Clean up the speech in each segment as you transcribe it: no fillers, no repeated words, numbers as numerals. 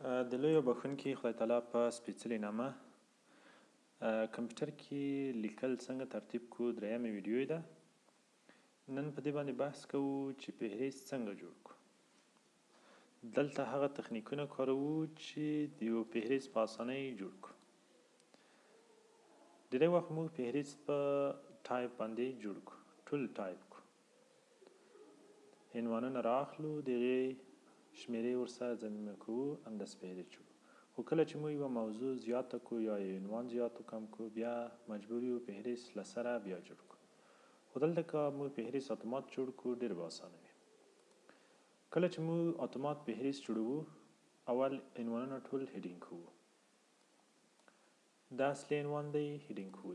د لوی بخښونکي خدای تعالی په سپېڅلې نامه کمپیوټر کې لیکل څنګه ترتیب کو درېیمه ویډیو ده. نن په دې باندې بحث کوو چې فهرست څنګه جوړ کړو. دلته هغه تخنیکونه کاروو چې د یو فهرست په اسانۍ جوړ کړو. ډېری وخت موږ فهرست په ټایپ باندې جوړ کړو، ټول ټایپ کړو، عنوانونه رااخلو، د هغې شمیرې ورسره ضمیمه کوو، همداسې فهرست جوړو. خو کله چې موږ یوه موضوع زیاته کړو یا یو عنوان زیات و کم کړو، بیا مجبور یو فهرست له سره بیا جوړ کړو. خو دلته که موږ فهرست اتومات جوړ کړو ډېر به اسانه وي. کله چې موږ اتومات فهرست جوړوو، اول عنوانونه ټول هیډینګ کوو. دا اصلي عنوان دی، هیډینګ کوو.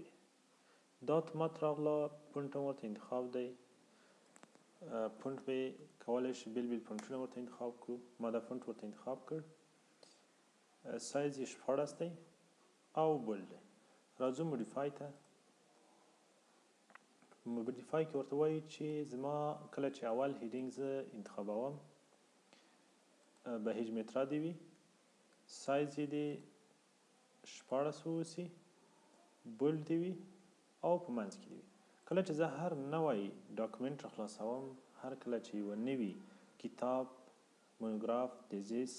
دا اتومات راغله، فونټ هم ورته انتخاب دی. فونټ به کولی شي بیل بیل فونټونه ورته انتخاب کړو. ما دا فونټ ورته انتخاب کړ. سایز یې 14 دی او بولډ دی. راځو موډیفای ته. موډیفای کې ورته وایي چې زما کله چې اول هیډینګ زه انتخابوم به هیجمترا دی وي، سایز یې د 14 واوسي، بولډ دی وي او په منځ کې دی وي. کله چې زه هر نوی ډاکومنټ راخلاصوم، هر کله چې یوه نوي کتاب، مونوګراف، دیزیس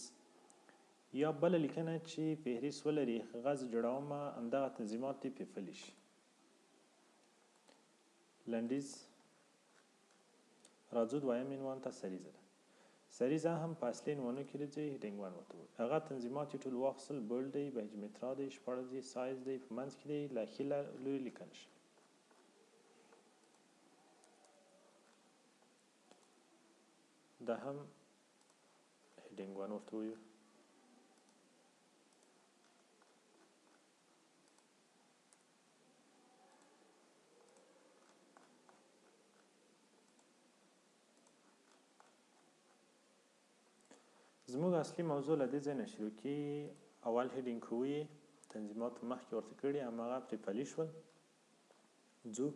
یا بله لیکنه چې فهرست ولري هغه زه جوړوم، همدغه تنظیمات دې پرې پلي شي. لنډیز. راځو دویم عنوان ته، سریزه ده. سریزه هم په اصلي عنوانو کې راځي، هیډینګ وان ورته وایي. هغه تنظیمات یې ټول واخیستل، بولډ دی، به هیجمترا دی، 14 دی، سایز دی، په منځ کې دی، له ښي لوري لیکل شي. دا هم هیډینګ وان ورته وایو. زموږ اصلي موضوع له دې ځای نه شروع کېږي. اول هیډینګ کوو یې، تنظیمات مخکې ورته کړي، هماغه پرې پلي شول. ځو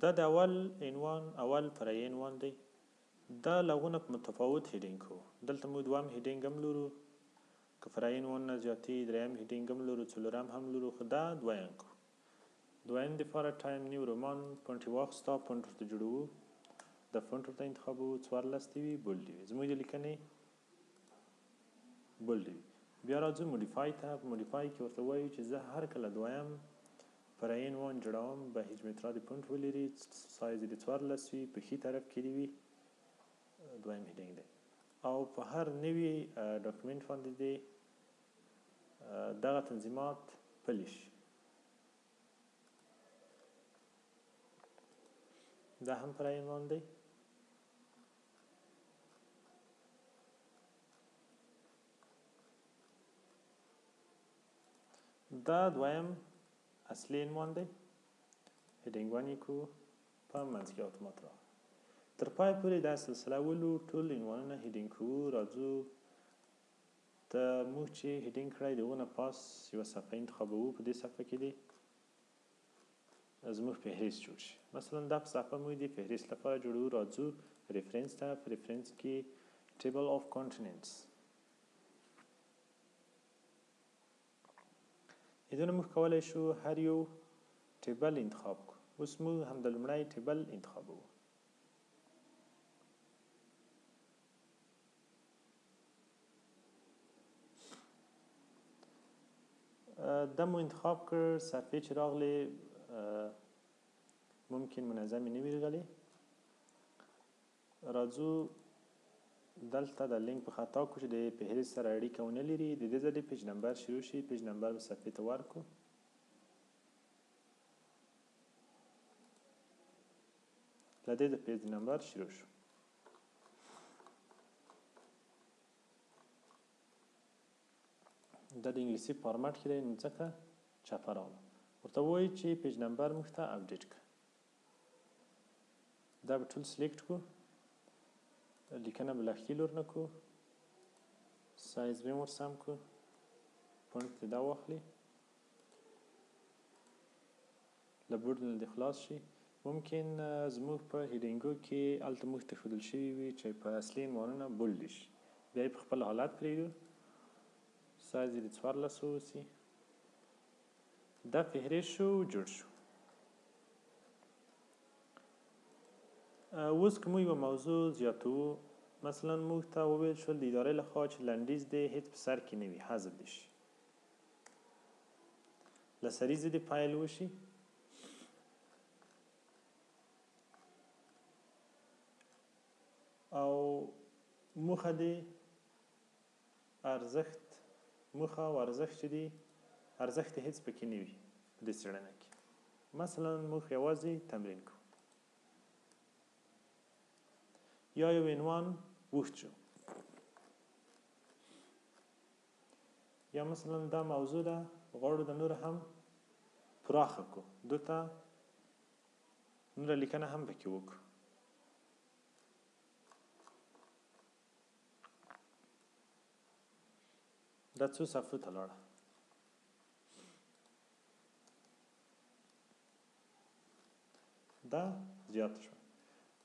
دا د اول عنوان اول فرعي عنوان دی. دا لغونه په متفاوت هیډینګ کوو. دلته موږ دویم هیډینګ هم لرو، که فرعي عنوان نه زیاتې، درېیم هیډینګ هم لرو، څلورم هم لرو، خو دا دویم کوو. دویم دپاره ټایم نیو رومان فونټ یې واخیسته، فونټ ورته جوړوو، د فونټ ورته انتخابوو، 14 دی وي، بولډ دی وي. زموږ د لیکنې بولډ دی وي. بیا راځو موډیفای ته. په موډیفای کې ورته وایو چې زه هر کله دویم فرعي عنوان جوړوم به هیجمترا د فونټ ولري، سایز یې د 14 وي، په ښي طرف کې دی وي، دویم هیډینګ دی. او په هر نوي ډاکومنټ باندې دی دغه تنظیمات پلي شي. دا هم فرعي عنوان دی. دا دویم اصلي عنوان دی، هیډینګ وان یې کوو، په منځ کې اتومات راغله. تر پای پورې دا سلسله ولو، ټول عنوانونه هیډینګ کوو. راځو د موږ چې هیډینګ کړی د هغه نه پاس یوه صفحه انتخابوو. په دې صفحه کې دی زموږ فهرست جوړ شي. مثلا دا په صفحه موږ د فهرست لپاره جوړوو. راځو ریفرنس ته. په ریفرنس کې ټیبل آف کانټینټس، ایدونه موږ کولی شو هر یو ټیبل انتخاب کړو. اوس موږ هم د لومړی ټیبل انتخابوو. دا مو انتخاب کړ. صفحې چې راغلې ممکن منظمې نه وي راغلې. راځو دلته د لینک په خطا کړو چې د فهرست سره اړیکه ونه لري. د دې ځای د پیج نمبر شروع شي. پیج نمبر به صفحې ته ورکړو. له دې د پیج نمبر شروع شو. دا د انګلیسي فارمټ کې دی، نو ځکه چپه راغله. ورته وایي چې پیج نمبر موږ ته اپډیټ کړه. دا به ټول سلیکټ کړو. لیکنه به له ښي لور نه کړو، سایز به یې ورسم کړو، فونټ دې دا واخلي، له بورډ نه دې خلاص شي. ممکن زموږ په هیډینګو کې هلته موږ ته ښودل شوي وي چې په اصلي عنوانونه بولډ شي، بیا یې په خپل حالت پرېږدو، سایز یې د 14 اوسي. دا فهرست شو، جوړ شو. اوس که موږ یوه موضوع زیاتوو، مثلا موږ ته وویل شول د ادارې لخوا چې لنډیز دې هېڅ په سر کې نه وي، حذف دې شي، له سریزې دې پیل وشي. او موخه دې ارزښت، موخه او ارزښت چې دي، ارزښت یې هېڅ پکې نه وي په دې څېړنه کې. مثلا موږ یوازې تمرین کوو، یا یو عنوان اوږد شو، یا مثلا دا موضوع ده غواړو د نور هم پراخه کړو، دو ته نوره لیکنه هم پکې وکړو. دا څو صفحو ته لاړه. دا زیاته شوه.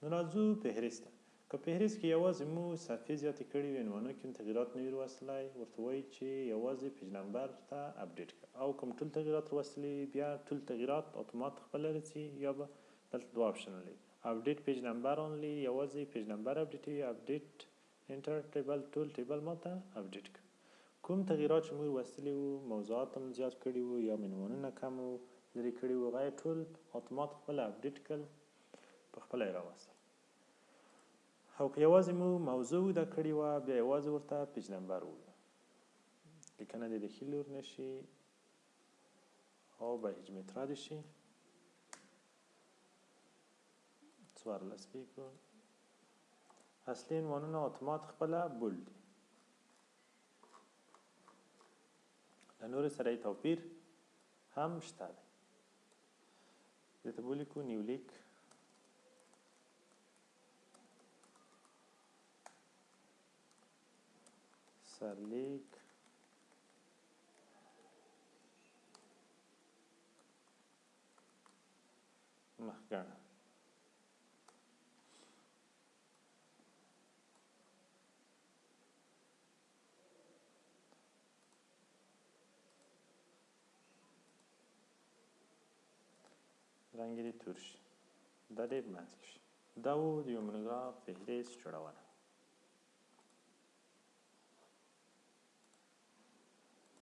نو راځو فهرست ته. که فهرست کې یوازې مو صفحې زیاتې کړي وي، عنوانونو کې هم تغییرات نه وي راوستلی، ورته وایي چې یوازې پیج نمبر ته اپډیټ کړه. او کوم ټول تغییرات راوستلي وي، بیا ټول تغییرات اتومات خپله راځي، یا به دلته دوه آپشن لري: اپډیټ پیج نمبر اونلی، یوازې پیج نمبر اپډیټوي، اپډیټ انټر ټیبل، ټول ټیبل ماته اپډیټ کړه. کوم تغییرات چې موږ راوستلي وو، موضوعات هم زیات کړي وو یا عنوانونه کم وو لرې کړي وو، هغه یې ټول اتومات خپله اپډیټ کړل، په خپله یې راوستل. او که یوازې مو موضوع اوږده کړې وه، بیا یوازې ورته پیج نمبر ووایو، لیکنه دې د ښي لور نه شي او به هجمترا دې شي. 14 پې کړو. اصلي عنوانونه اتومات خپله بولډ دي، له نورو سره یې توپیر هم شته دی. دې ته ولیکو نیولیک، سرلیک، مخګڼه. رنګ دې تور شي، دا دې منځ کې شي. دا و د یو مونوګراف فهرست جوړونه.